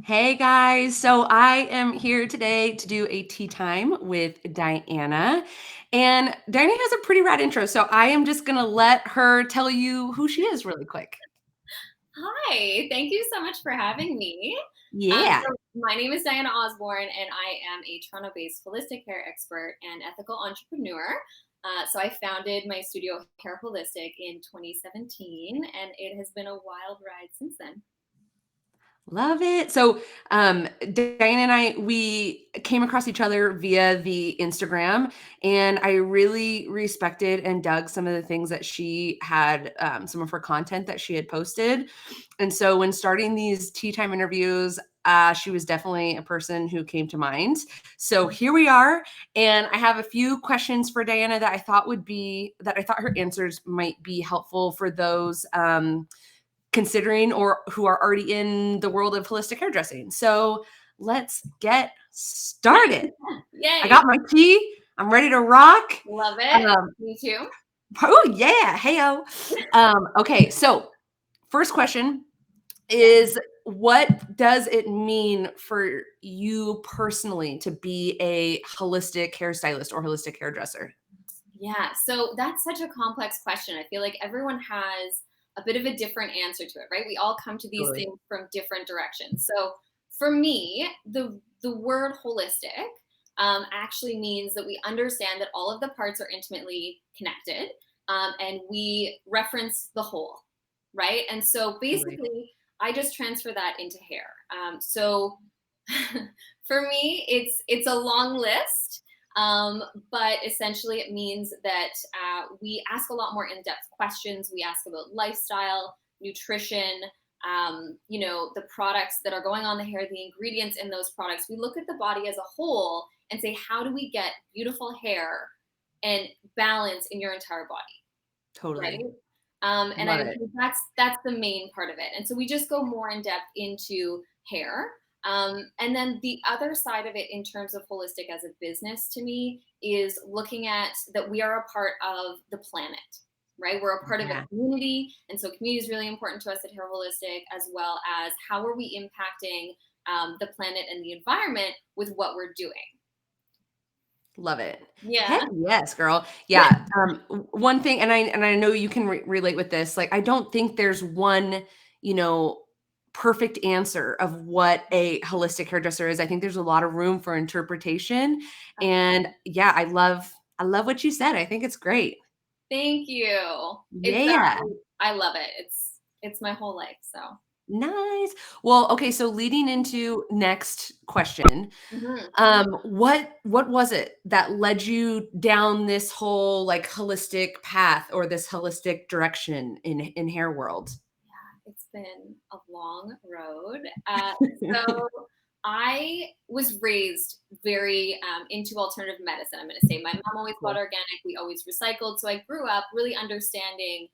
Hey guys, so I am here today to do a tea time with Diana. And Diana has a pretty rad intro, so I am just gonna let her tell you who she is really quick. Hi, thank you so much for having me. Yeah, My name is Diana Osborne, and I am a Toronto-based holistic hair expert and ethical entrepreneur. So I founded my studio Hair Holistic in 2017, and it has been a wild ride since then. love it. So Diana and we came across each other via the Instagram, and I really respected and dug some of the things that she had, some of her content that she had posted. And so when starting these tea time interviews, she was definitely a person who came to mind. So here we are. And I have a few questions for Diana that I thought her answers might be helpful for those considering or who are already in the world of holistic hairdressing. So let's get started. I Yay! got my tea. I'm ready to rock. Love it. Um, Me too. oh yeah, heyo. Okay, so first question Yeah. is, what does it mean for you personally to be a holistic hairstylist or holistic hairdresser? Yeah, so that's such a complex question. I feel like everyone has a bit of a different answer to it, right? We all come to these Totally. things from different directions. So for me, the word holistic actually means that we understand that all of the parts are intimately connected, and we reference the whole, right? And so Totally. basically, I just transfer that into hair. So for me, it's a long list. Um, but essentially, it means that we ask a lot more in depth questions. We ask about lifestyle, nutrition, the products that are going on the hair, the ingredients in those products. We look at the body as a whole and say, how do we get beautiful hair and balance in your entire body? Right. Totally. And I Love it. think that's the main part of it. And so we just go more in depth into hair. And then the other side of it in terms of holistic as a business to me is looking at that we are a part of the planet, right? We're a part of a Yeah. community. And so community is really important to us at Hair Holistic, as well as how are we impacting the planet and the environment with what we're doing. Love it. Heck Yeah. yes, girl. Yeah. One thing, and I know you can relate with this. Like, I don't think there's one, you know, perfect answer of what a holistic hairdresser is. I think there's a lot of room for interpretation. And yeah, I love what you said. I think it's great. Thank you. Yeah. I love it. It's my whole life, so. Nice. Well, okay, so leading into next question, Mhm. what was it that led you down this whole like holistic path or this holistic direction in hair world? It's been a long road. So I was raised very into alternative medicine. I'm going to say my mom always bought Cool. organic. We always recycled. So I grew up really understanding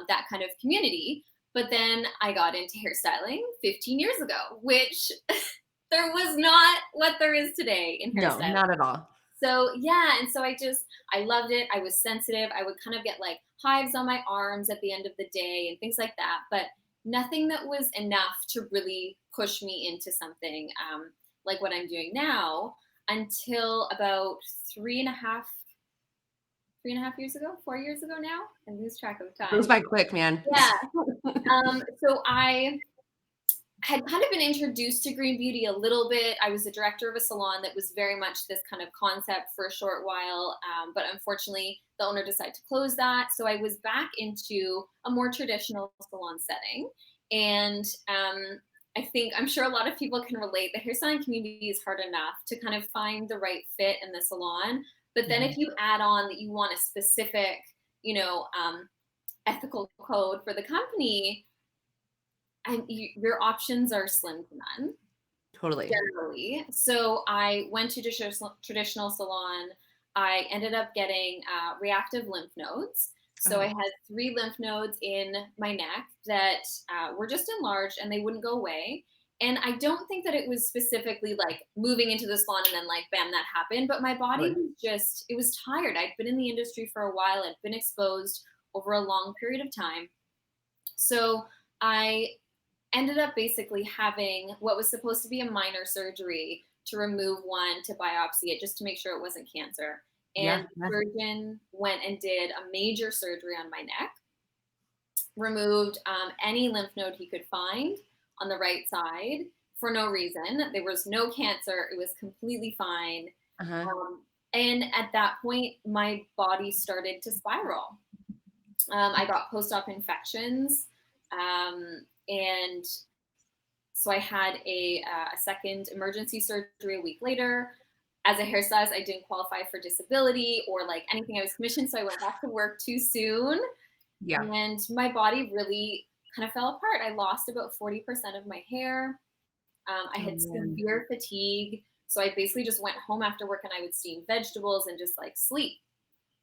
that kind of community. But then I got into hairstyling 15 years ago, which there was not what there is today in No, hairstyling. not at all. So yeah, and so I loved it. I was sensitive. I would kind of get like hives on my arms at the end of the day and things like that, but nothing that was enough to really push me into something like what I'm doing now until about three and a half 3.5 years ago, 4 years ago now. I lose track of Goes time. by quick, man. Yeah. So I had kind of been introduced to green beauty a little bit. I was the director of a salon that was very much this kind of concept for a short while, but unfortunately, the owner decided to close that. So I was back into a more traditional salon setting, and I'm sure a lot of people can relate. The hairstyling community is hard enough to kind of find the right fit in the salon, but then Mhm. if you add on that you want a specific, you know, ethical code for the company, your options are slim to none Totally. generally. So I went to traditional salon. I ended up getting reactive lymph nodes. So I Oh, had 3 lymph nodes in my neck that were just enlarged and they wouldn't go away. And I don't think that it was specifically like moving into the salon and then like bam, that happened. But my body totally. was it was tired. I'd been in the industry for a while. I'd been exposed over a long period of time. So I ended up basically having what was supposed to be a minor surgery to remove one to biopsy it just to make sure it wasn't cancer. And Yeah. the Yeah. surgeon went and did a major surgery on my neck, removed any lymph node he could find on the right side for no reason. There was no cancer, it was completely fine. Uh-huh. And at that point, my body started to spiral. I got post-op infections, and so I had a second emergency surgery a week later. As a hairstylist, I didn't qualify for disability or like anything. I was commissioned, so I went back to work too soon, Yeah. and my body really kind of fell apart. I lost about 40% of my hair. I Oh had man. severe fatigue, so I basically just went home after work and I would steam vegetables and just like sleep.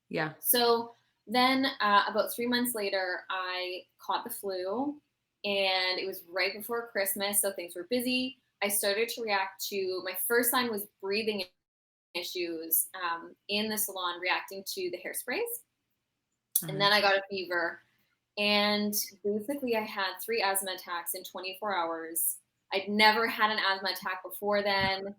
Yeah. So then, about 3 months later, I caught the flu, and it was right before Christmas, so things were busy. I started to react to my first sign was breathing issues in the salon, reacting to the hairsprays. And Uh-huh. then I got a fever, and basically, I had 3 asthma attacks in 24 hours. I'd never had an asthma attack before then.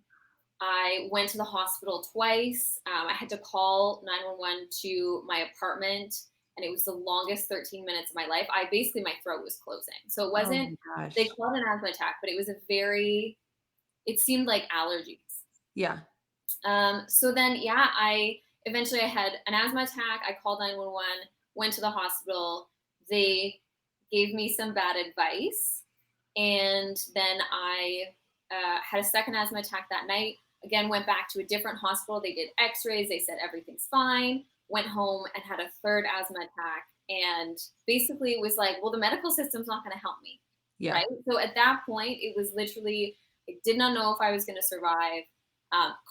I went to the hospital twice. I had to call 911 to my apartment, and it was the longest 13 minutes of my life. My throat was closing. So it Oh wasn't, my they gosh. called it an asthma attack, but it was it seemed like allergies. Yeah. So then, yeah, I had an asthma attack. I called 911, went to the hospital. They gave me some bad advice. And then I had a second asthma attack that night. Again, went back to a different hospital. They did x rays. They said everything's fine. Went home and had a third asthma attack. And basically, it was like, well, the medical system's not going to help me. Yeah. Right. So at that point, it was literally, I did not know if I was going to survive.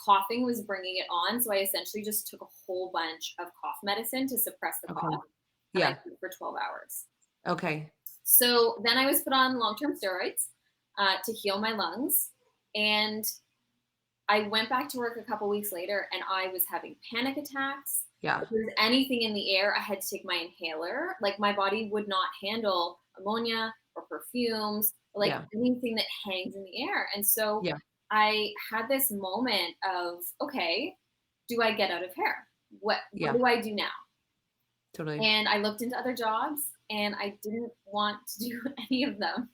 Coughing was bringing it on. So I essentially just took a whole bunch of cough medicine to suppress the Okay. cough. And I Yeah. took it for 12 hours. Okay. So then I was put on long-term steroids to heal my lungs. And I went back to work a couple weeks later and I was having panic attacks. Yeah. If there was anything in the air, I had to take my inhaler. Like my body would not handle ammonia or perfumes, or like Yeah. anything that hangs in the air. And so Yeah. I had this moment of, okay, do I get out of hair? What Yeah. do I do now? Totally. And I looked into other jobs and I didn't want to do any of them.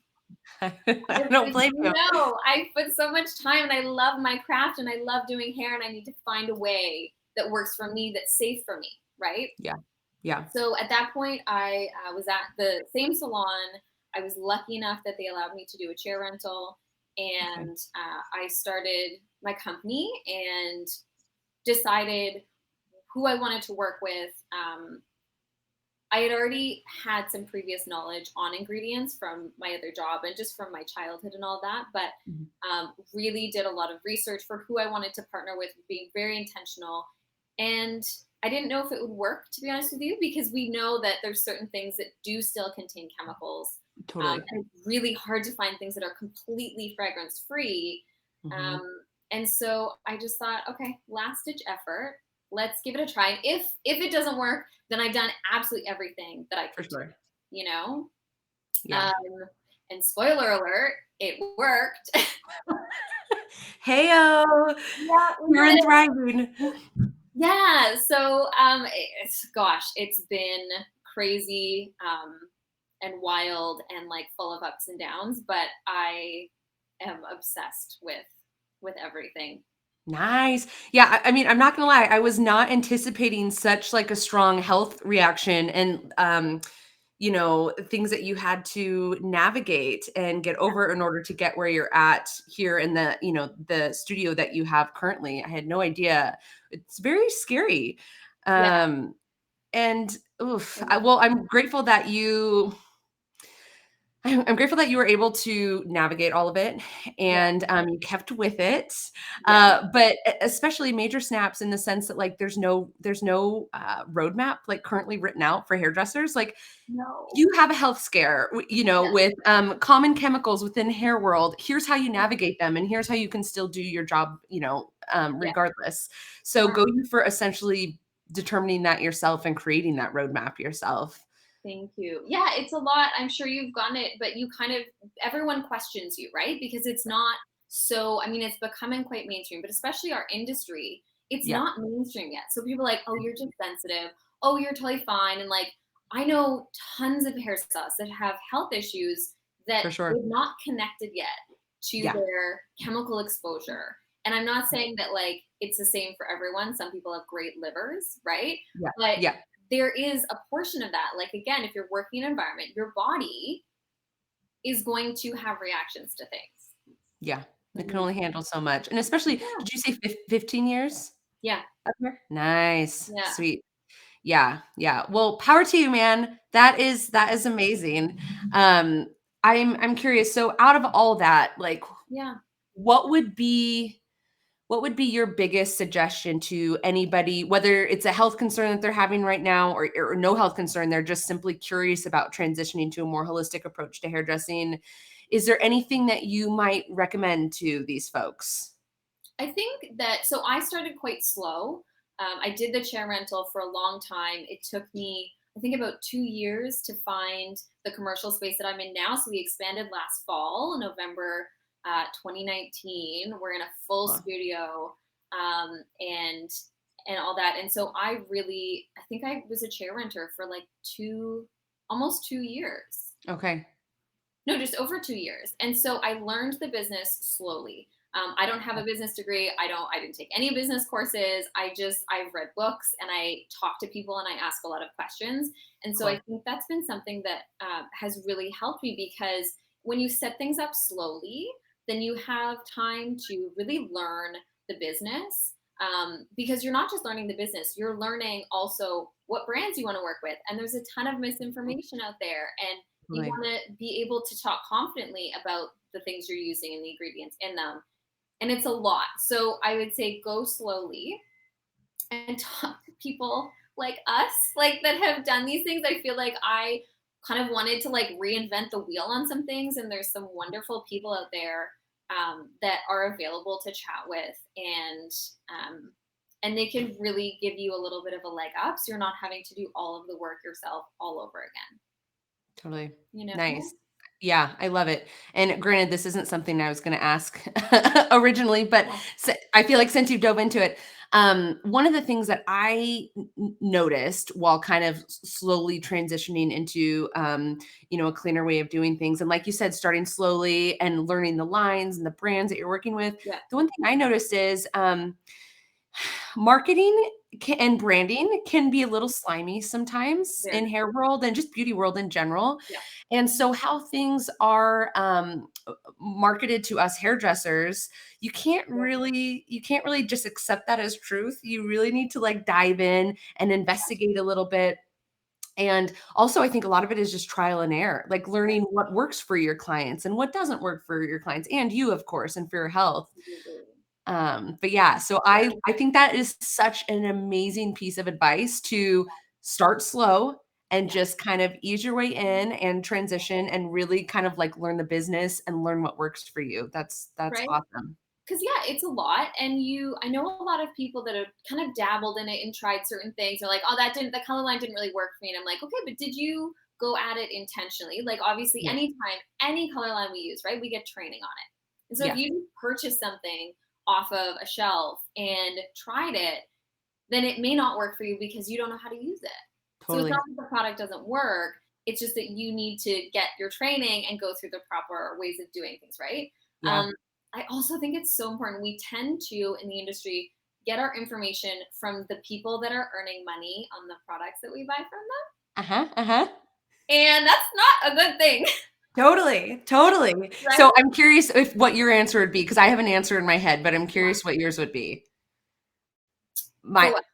I I was don't like, blame you. no, I put so much time and I love my craft and I love doing hair and I need to find a way that works for me, that's safe for me, right? Yeah. Yeah. So at that point, I was at the same salon. I was lucky enough that they allowed me to do a chair rental, Okay. and I started my company and decided who I wanted to work with. I had already had some previous knowledge on ingredients from my other job and just from my childhood and all that, but Mhm. really did a lot of research for who I wanted to partner with, being very intentional. And I didn't know if it would work, to be honest with you, because we know that there's certain things that do still contain chemicals. Totally. And it's really hard to find things that are completely fragrance free. Mhm. Um, and so I just thought, okay, last ditch effort. Let's give it a try. And if it doesn't work, then I've done absolutely everything that I For could do, sure. you know? Yeah. Um, and spoiler alert, it worked. Heyo. Yeah, we You're did in it. thriving. Yeah. So it's been crazy and wild and like full of ups and downs, but I am obsessed with everything. Nice. Yeah, I mean, I'm not gonna lie, I was not anticipating such, like, a strong health reaction and, things that you had to navigate and get Yeah. over in order to get where you're at here in the studio that you have currently. I had no idea. It's very scary. Yeah. And oof, I'm grateful that I'm grateful that you were able to navigate all of it Yeah. and, you kept with it, Yeah. but especially major snaps in the sense that, like, there's no roadmap, like, currently written out for hairdressers, like, No. you have a health scare, Yeah. with, common chemicals within hair world, here's how you navigate them, and here's how you can still do your job, Yeah. regardless. So, go you for essentially determining that yourself and creating that roadmap yourself. Thank you. Yeah, it's a lot. I'm sure you've gotten it, but you kind of everyone questions you, right? Because it's not so, I mean, it's becoming quite mainstream, but especially our industry, it's Yeah, not mainstream yet. So people are like, "Oh, you're just sensitive. Oh, you're totally fine." And like I know tons of hairstylists that have health issues that for sure. they've not connected yet to Yeah, their chemical exposure. And I'm not saying that like it's the same for everyone. Some people have great livers, right? yeah, But yeah, there is a portion of that. Like again, if you're working in an environment, your body is going to have reactions to things. yeah. It can Mhm. only handle so much, and especially Yeah. did you say 15 years Yeah. up there? Nice, Yeah. sweet. Yeah, yeah. Well, power to you, man. That is amazing. Um, I'm curious, so out of all that, like, Yeah. what would be what would be your biggest suggestion to anybody, whether it's a health concern that they're having right now or no health concern, they're just simply curious about transitioning to a more holistic approach to hairdressing? Is there anything that you might recommend to these folks? I think that so I started quite slow. I did the chair rental for a long time. It took me, I think, about 2 years to find the commercial space that I'm in now. So we expanded last fall, November 2019. We're in a full Well, studio, and all that. And so I really, I think I was a chair renter for like almost 2 years. okay, No, just over 2 years. And so I learned the business slowly. I don't have a business degree. I didn't take any business courses. I've read books and I talk to people and I ask a lot of questions. And so I cool. think that's been something that has really helped me because when you set things up slowly, then you have time to really learn the business. Because you're not just learning the business, you're learning also what brands you want to work with. And there's a ton of misinformation out there. And you Totally. want to be able to talk confidently about the things you're using and the ingredients in them. And it's a lot. So I would say go slowly and talk to people like us, like that have done these things. I feel like I kind of wanted to like reinvent the wheel on some things, and there's some wonderful people out there that are available to chat with, um, and they can really give you a little bit of a leg up, so you're not having to do all of the work yourself all over again. Totally. You know? Nice. Yeah, I love it. And granted, this isn't something I was going to ask originally, but Yeah. I feel like since you dove into it, one of the things that I noticed while kind of slowly transitioning into, a cleaner way of doing things, and like you said, starting slowly and learning the lines and the brands that you're working with, Yeah. the one thing I noticed is marketing and branding can be a little slimy sometimes Very. in hair world and just beauty world in general. Yeah. And so how things are marketed to us hairdressers, Yeah. you can't really just accept that as truth. You really need to like dive in and investigate a little bit. And also, I think a lot of it is just trial and error, like learning what works for your clients and what doesn't work for your clients and you, of course, and for your health. Absolutely. But yeah, so Yeah. I think that is such an amazing piece of advice to start slow and Yeah. just kind of ease your way in and transition and really kind of like learn the business and learn what works for you. That's Right. awesome. Because yeah, it's a lot, and I know a lot of people that have kind of dabbled in it and tried certain things. They're like, oh, the color line didn't really work for me, and I'm like, okay, but did you go at it intentionally? Like obviously, Yes. anytime any color line we use, right, we get training on it. And so if Yes. you purchase something off of a shelf and tried it, then it may not work for you because you don't know how to use it. So it's not Totally. that the product doesn't work. It's just that you need to get your training and go through the proper ways of doing things, right? Yeah. Um, I also think it's so important. We tend to, in the industry, get our information from the people that are earning money on the products that we buy from them. Uh-huh. Uh-huh. And that's not a good thing, Totally. Totally. right? So I'm curious if what your answer would be, because I have an answer in my head, but I'm Yeah. curious what yours would be. For My what?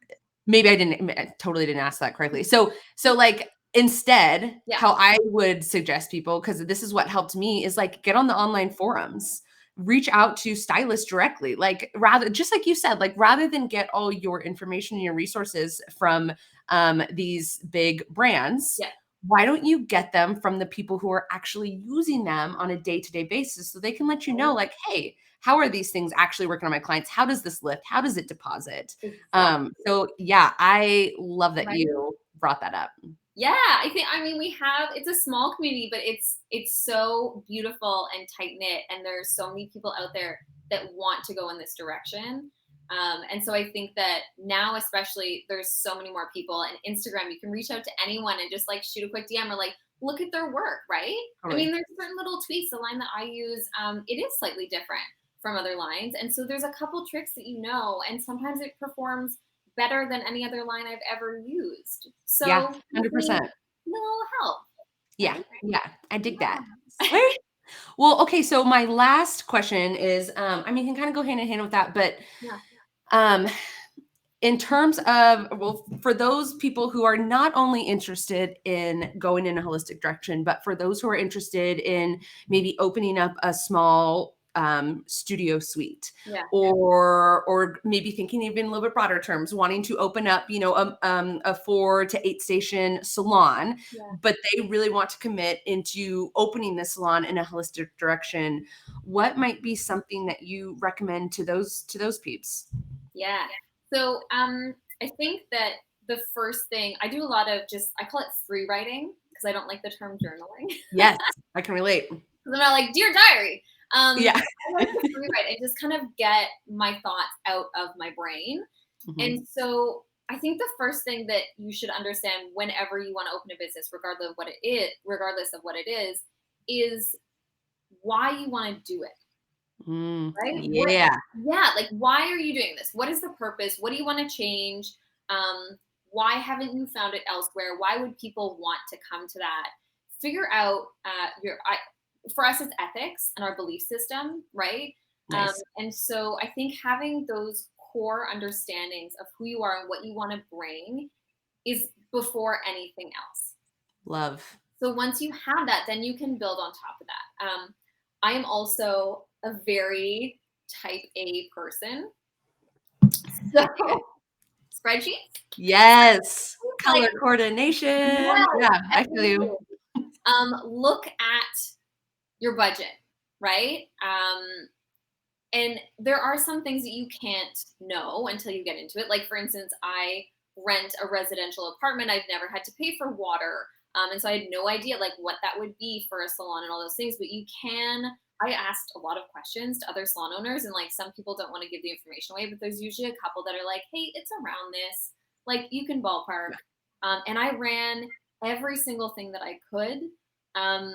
Maybe I totally didn't ask that correctly. So, like, instead, Yeah. how I would suggest people, because this is what helped me, is, like, get on the online forums. Reach out to stylists directly. Like, rather just like you said, like, rather than get all your information and your resources from, these big brands, Yeah. why don't you get them from the people who are actually using them on a day-to-day basis so they can let you know, Right? like, "Hey, how are these things actually working on my clients? How does this lift? How does it deposit?" Exactly. So yeah, I love that Right? you brought that up. Yeah, I mean, it's a small community, but it's so beautiful and tight knit, and there's so many people out there that want to go in this direction. And so I think that now, especially, there's so many more people, and Instagram, you can reach out to anyone and just like shoot a quick DM or like look at their work, right? I mean, Totally. there's certain little tweaks. The line that I use, it is slightly different from other lines, and so there's a couple tricks that and sometimes it performs better than any other line I've ever used. Yeah, So you need 100%. a little help, Yeah, right? yeah, I dig that. Yeah. Sweet. Well, okay, so my last question is, I mean, it can kind of go hand in hand with that, but Yeah. um, in terms of, well, for those people who are not only interested in going in a holistic direction, but for those who are interested in maybe opening up a small studio suite, Yeah. or maybe thinking even a little bit broader terms, wanting to open up, a 4 to 8 station salon, Yeah. but they really want to commit into opening the salon in a holistic direction. What might be something that you recommend to those peeps? Yeah. So I think that the first thing I do a lot of just I call it free writing because I don't like the term journaling. Yes, I can relate. 'Cause I'm not like dear diary. Yeah. I like to free write and just kind of get my thoughts out of my brain. Mhm. And so I think the first thing that you should understand whenever you want to open a business, regardless of what it is why you want to do it, right? Yeah. Yeah, like why are you doing this? What is the purpose? What do you want to change? Why haven't you found it elsewhere? Why would people want to come to that? Figure out for us, it's ethics and our belief system, right? Nice. And so I think having those core understandings of who you are and what you want to bring is before anything else. Love. So once you have that, then you can build on top of that. I am also a very type A person. So Okay. spreadsheets, Yes. like, Color coordination. yes, Yeah, I feel everything. you. Look at your budget, right? And there are some things that you can't know until you get into it. Like, for instance, I rent a residential apartment. I've never had to pay for water. And so I had no idea like what that would be for a salon and all those things. But I asked a lot of questions to other salon owners, and like some people don't want to give the information away, but there's usually a couple that are like, hey, it's around this. Like, you can ballpark. Yeah. And I ran every single thing that I could. Um,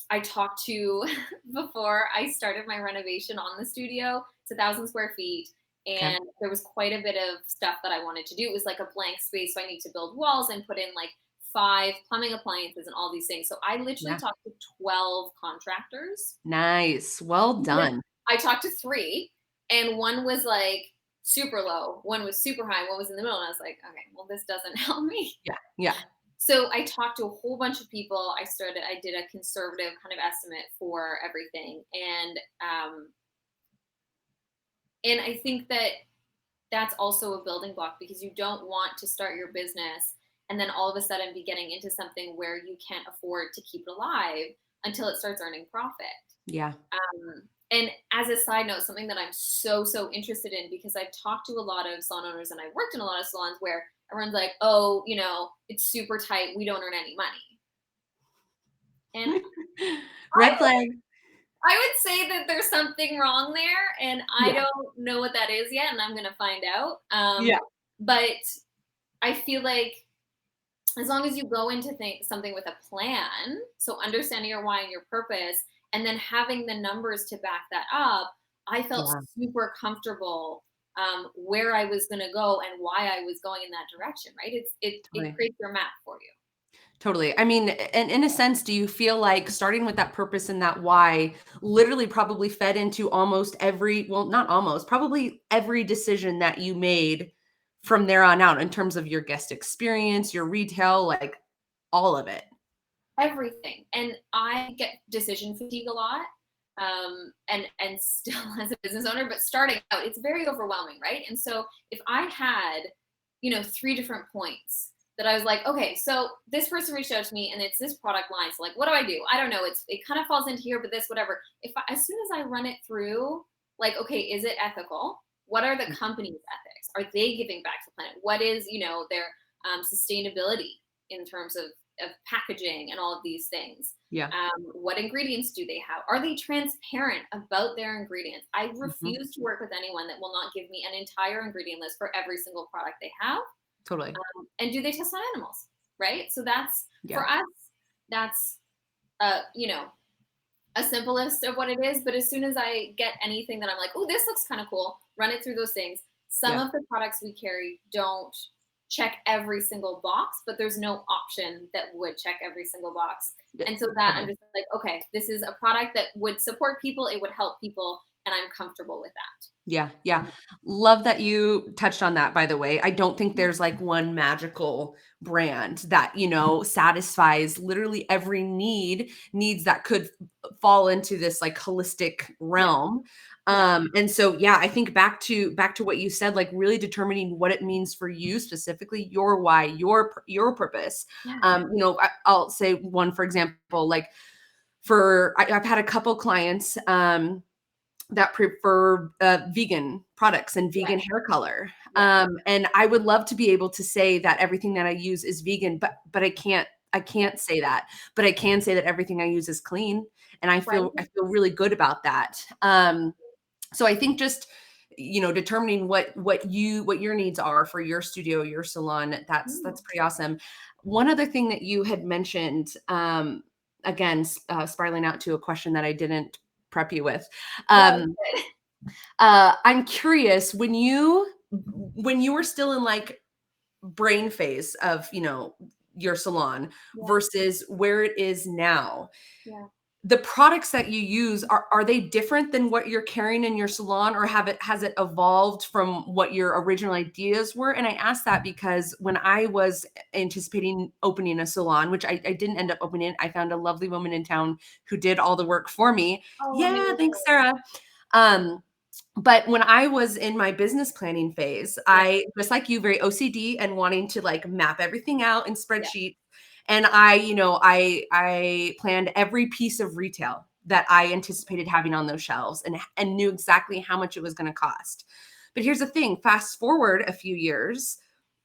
I talked to before I started my renovation on the studio. It's 1,000 square feet. Okay. And there was quite a bit of stuff that I wanted to do. It was like a blank space. So I need to build walls and put in like 5 plumbing appliances and all these things. So I literally Yeah. talked to 12 contractors. Nice. Well Yeah. done. I talked to three, and one was like super low, one was super high, one was in the middle. And I was like, okay, well, this doesn't help me. Yeah. Yeah. So I talked to a whole bunch of people. I did a conservative kind of estimate for everything. And I think that that's also a building block because you don't want to start your business and then all of a sudden be getting into something where you can't afford to keep it alive until it starts earning profit. Yeah. And as a side note, something that I'm so interested in because I've talked to a lot of salon owners and I've worked in a lot of salons where everyone's like, oh, it's super tight. We don't earn any money. And I Red flag. I would say that there's something wrong there, and I Yeah. don't know what that is yet, and I'm gonna find out. Yeah. But I feel like as long as you go into something with a plan, so understanding your why and your purpose, and then having the numbers to back that up, I felt Yeah. super comfortable where I was gonna go and why I was going in that direction. Right? It Totally. creates your map for you. Totally. I mean, and in a sense, do you feel like starting with that purpose and that why literally probably fed into almost every, well, not almost, probably every decision that you made from there on out in terms of your guest experience, your retail, like all of it? Everything. And I get decision fatigue a lot. And still as a business owner, but starting out, it's very overwhelming, right? And so if I had, 3 different points that I was like, okay, so this person reached out to me and it's this product line. So like, what do I do? I don't know. It kind of falls into here, but this, whatever. As soon as I run it through, like, okay, is it ethical? What are the company's ethics? Are they giving back to the planet? What is, their sustainability? in terms of packaging and all of these things. Yeah. What ingredients do they have? Are they transparent about their ingredients? I Mhm. refuse to work with anyone that will not give me an entire ingredient list for every single product they have. Totally. And do they test on animals? Right. So that's Yeah. for us, that's, you know, a simple list of what it is. But as soon as I get anything that I'm like, oh, this looks kind of cool, run it through those things. Some Yeah. of the products we carry don't check every single box, but there's no option that would check every single box. Yeah. And so that I'm Totally. just like, okay, this is a product that would support people, it would help people, and I'm comfortable with that. Yeah, yeah. Love that you touched on that, by the way. I don't think there's like one magical brand that, satisfies literally every needs that could fall into this like holistic Yeah, realm. yeah, And so yeah, I think back to what you said, like really determining what it means for you specifically, your why, your purpose. yeah. I'll say one for example, like I've had a couple clients that prefer vegan products and vegan Right. hair color. Yeah. And I would love to be able to say that everything that I use is vegan, but I Yeah. can't say that. But I can say that everything I use is clean, and Right. I feel really good about that. So I think just determining what your needs are for your studio, your salon, Mm. that's pretty awesome. One other thing that you had mentioned, again, spiraling out to a question that I didn't prep you with. No, Um, I'm curious when you were still in like brain phase of your salon yeah, versus where it is now, yeah. the products that you use, are they different than what you're carrying in your salon, or has it evolved from what your original ideas were? And I asked that because when I was anticipating opening a salon, which I didn't end up opening, I found a lovely woman in town who did all the work for me. Oh, Yeah, thanks, amazing. Sarah. Um, but when I was in my business planning phase, Yeah, I, just like you, very OCD and wanting to like map everything out in yeah, spreadsheets. And I planned every piece of retail that I anticipated having on those shelves and knew exactly how much it was going to cost. But here's the thing, fast forward a few years,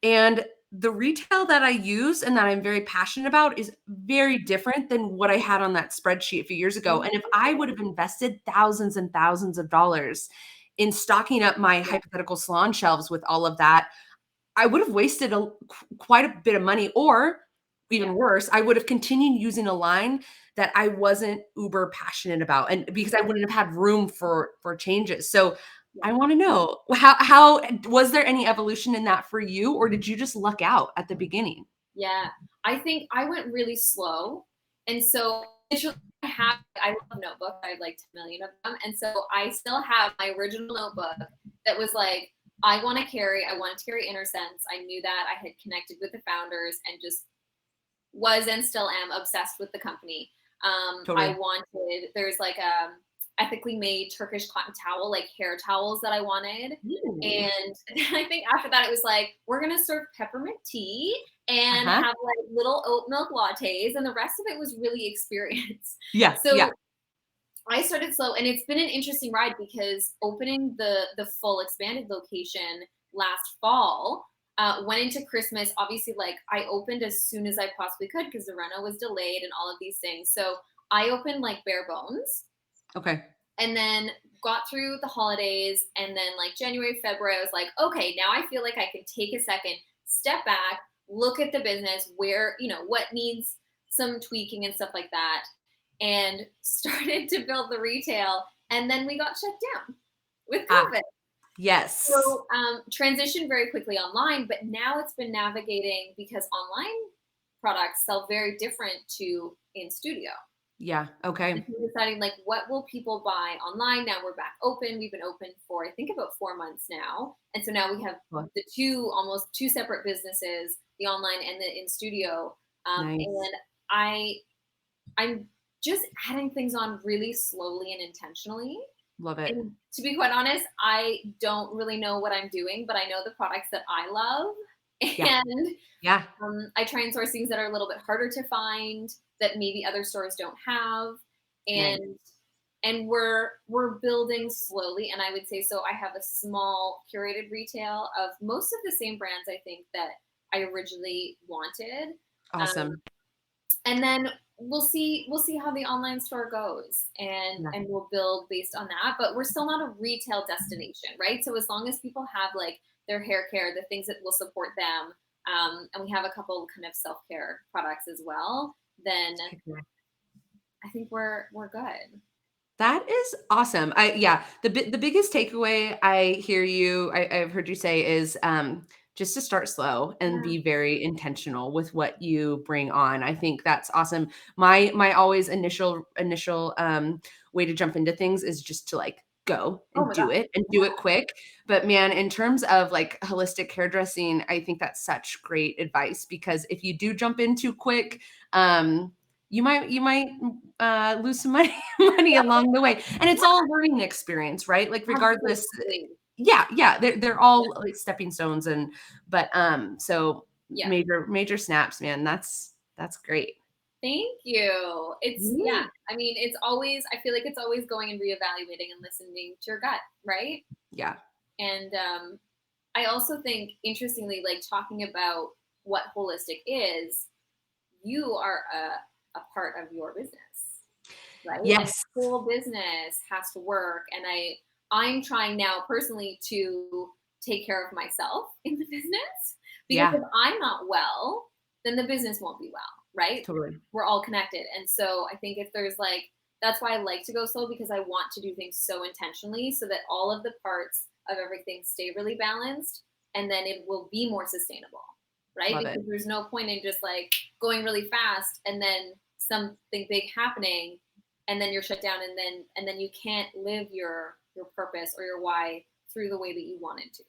and the retail that I use and that I'm very passionate about is very different than what I had on that spreadsheet a few years ago. And if I would amazing. have invested thousands and thousands of dollars in stocking up my Yeah, hypothetical salon shelves with all of that, I would have wasted quite a bit of money, or yeah, even worse, I would have continued using a line that I wasn't uber passionate about, and because I right, wouldn't have had room for changes. So yeah. I want to know how was there any evolution in that for you, or did you just luck out at the beginning? Yeah, I think I went really slow, and so literally I love notebooks. I have like 10 million of them, and so I still have my original notebook that was like, I wanted to carry Inner Sense. I knew that I had connected with the founders and just was and still am obsessed with the company. I Totally. wanted there's like a ethically made Turkish cotton towel, like hair towels that I wanted. Ooh. And I think after that it was like, we're gonna serve peppermint tea and Uh-huh. have like little oat milk lattes, and the rest of it was really experience. Yeah, yeah. So I started slow, and it's been an interesting ride because opening the full expanded location last fall, went into Christmas. Obviously, like I opened as soon as I possibly could because the reno was delayed and all of these things. So I opened like bare bones, Okay. and then got through the holidays, and then like January, February, I was like, okay, now I feel like I can take a second, step back, look at the business, where what needs some tweaking and stuff like that, and started to build the retail. And then we got shut down with Ah, COVID. yes. So transitioned very quickly online, but now it's been navigating because online products sell very different to in studio. Yeah, And okay. so deciding like what will people buy online. Now we're back open. We've been open for I think about 4 months now, and so now we have Well, the almost two separate businesses, the online and the in studio. nice. And I I'm just adding things on really slowly and intentionally. Love it. And to be quite honest, I don't really know what I'm doing, but I know the products that I love. Yeah, And yeah, I try and source things that are a little bit harder to find that maybe other stores don't have. nice. And we're building slowly. And I would say so. I have a small curated retail of most of the same brands I think that I originally wanted. Um, Awesome. and then we'll see how the online store goes, and Yeah. we'll build based on that. But we're still not a retail destination, right? So as long as people have like their hair care, the things that will support them, and we have a couple kind of self-care products as well, then I think we're good. That is awesome. Yeah, the biggest takeaway I hear you I've heard you say is just to start slow and Yeah. be very intentional with what you bring on. I think that's awesome. My always initial way to jump into things is just to like go Oh and my god. do it and do it Yeah. quick. But man, in terms of like holistic hairdressing, I think that's such great advice because if you do jump in too quick, you might lose some money money along the way. And it's all a learning experience, right? Like regardless, Absolutely. yeah, they're Yeah. all like stepping stones and but so Yeah. major snaps, man. That's great. Thank you. It's yeah. Yeah. I mean, it's always. I feel like it's always going and reevaluating and listening to your gut, right? Yeah. And I also think, interestingly, like talking about what holistic is, you are a part of your business, right? And Yes. the whole business has to work. And I'm trying now personally to take care of myself in the business, because Yeah, if I'm not well, then the business won't be well, right? totally. We're all connected. And so I think if there's like, that's why I like to go slow, because I want to do things so intentionally so that all of the parts of everything stay really balanced, and then it will be more sustainable, right? Love it. Because there's no point in just like going really fast and then something big happening, and then you're shut down, and then you can't live your purpose or your why through the way that you wanted to.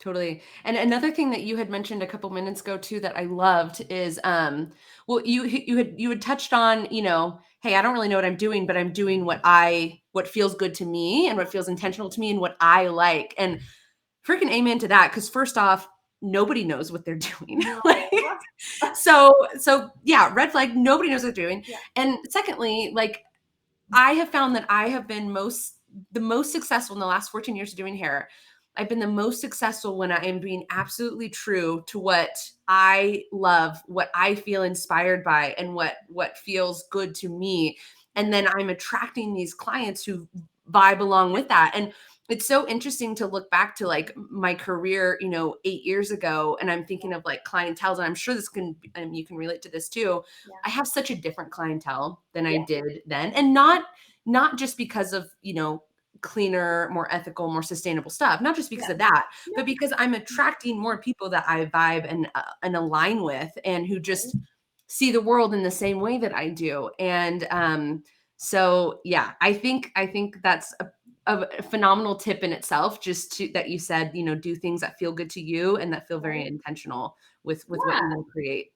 Totally. And another thing that you had mentioned a couple minutes ago too that I loved is well you had touched on, hey, I don't really know what I'm doing, but I'm doing what feels good to me and what feels intentional to me and what I like. And freaking amen to that cuz first off, nobody knows what they're doing. No. Like so yeah, red flag, nobody knows what they're doing. Yeah. And secondly, like I have found that I have been the most successful in the last 14 years of doing hair. I've been the most successful when I am being absolutely true to what I love, what I feel inspired by, and what feels good to me. And then I'm attracting these clients who vibe along with that. And it's so interesting to look back to like my career, 8 years ago, and I'm thinking of like clientele, and I'm sure you can relate to this too. Yeah. I have such a different clientele than I Yeah. did then. And not just because of, cleaner, more ethical, more sustainable stuff, not just because Yeah. of that, No. but because I'm attracting more people that I vibe and align with and who just see the world in the same way that I do. And so yeah, I think that's a phenomenal tip in itself just to that you said, do things that feel good to you and that feel very Right. intentional with what you Yeah. want to create.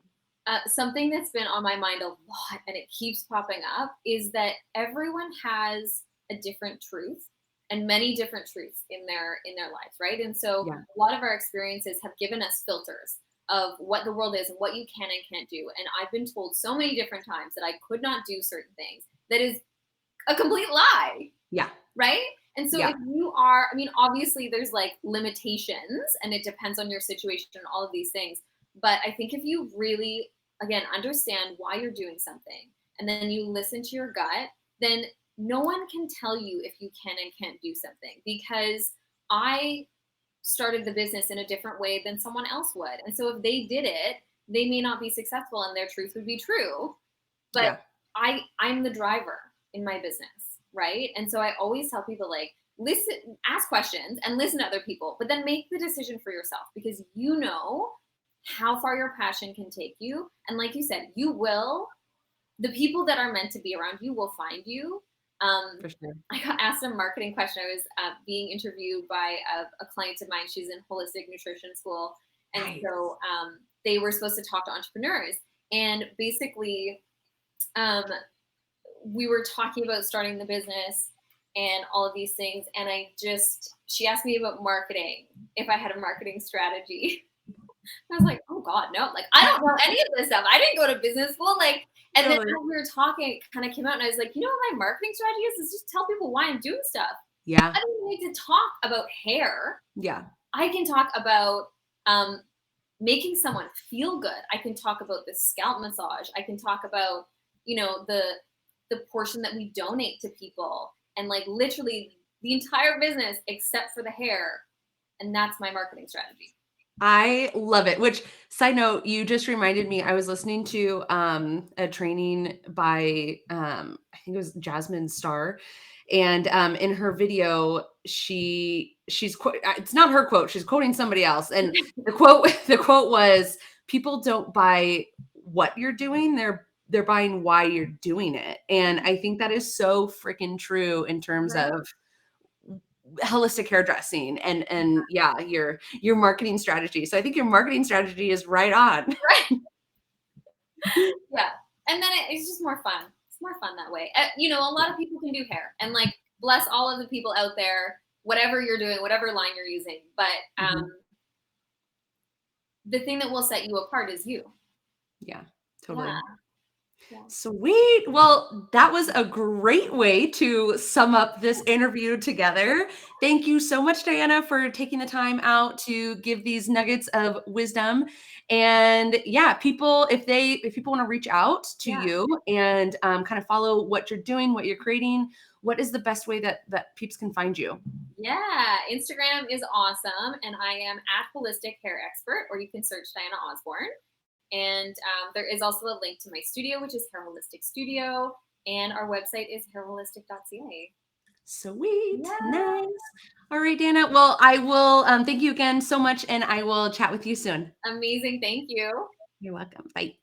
Something that's been on my mind a lot, and it keeps popping up, is that everyone has a different truth and many different truths in their lives, right? And so Yeah. a lot of our experiences have given us filters of what the world is and what you can and can't do. And I've been told so many different times that I could not do certain things. That is a complete lie, Yeah. right? And so Yeah. if you are, I mean, obviously there's like limitations and it depends on your situation and all of these things. But I think if you really, again, understand why you're doing something, and then you listen to your gut, then no one can tell you if you can and can't do something, because I started the business in a different way than someone else would. And so if they did it, they may not be successful and their truth would be true, but Yeah. I'm the driver in my business, right? And so I always tell people like, listen, ask questions and listen to other people, but then make the decision for yourself, because you know how far your passion can take you. And like you said, the people that are meant to be around you will find you. For sure. I got asked a marketing question. I was being interviewed by a client of mine. She's in holistic nutrition school. And Nice. so they were supposed to talk to entrepreneurs. And basically, um, we were talking about starting the business and all of these things. And she asked me about marketing, if I had a marketing strategy. I was like, oh God, no, like, I don't know any of this stuff. I didn't go to business school. Like, and then Totally. as we were talking, it kind of came out, and I was like, what my marketing strategy is just tell people why I'm doing stuff. Yeah. I don't need to talk about hair. Yeah. I can talk about making someone feel good. I can talk about the scalp massage. I can talk about, the portion that we donate to people, and like literally the entire business except for the hair. And that's my marketing strategy. I love it. Which, side note, you just reminded me, I was listening to a training by I think it was Jasmine Star. And in her video, it's not her quote, she's quoting somebody else. And the quote was, people don't buy what you're doing, they're buying why you're doing it. And I think that is so freaking true in terms Right? of holistic hairdressing and yeah, your marketing strategy. So I think your marketing strategy is right on. Right. Yeah. And then it's just more fun. It's more fun that way. A lot of people can do hair, and like, bless all of the people out there, whatever you're doing, whatever line you're using. But Mhm. the thing that will set you apart is you. Yeah, Yeah. totally. Yeah. Sweet. Well, that was a great way to sum up this interview together. Thank you so much, Diana, for taking the time out to give these nuggets of wisdom. And yeah, if people want to reach out to Yeah. you and kind of follow what you're doing, what you're creating, what is the best way that peeps can find you? Yeah. Instagram is awesome. And I am at Holistic Hair Expert, or you can search Diana Osborne. And there is also a link to my studio, which is Hair Holistic Studio. And our website is hairholistic.ca. Sweet. Yeah. Nice. All right, Dana. Well, I will thank you again so much, and I will chat with you soon. Amazing. Thank you. You're welcome. Bye.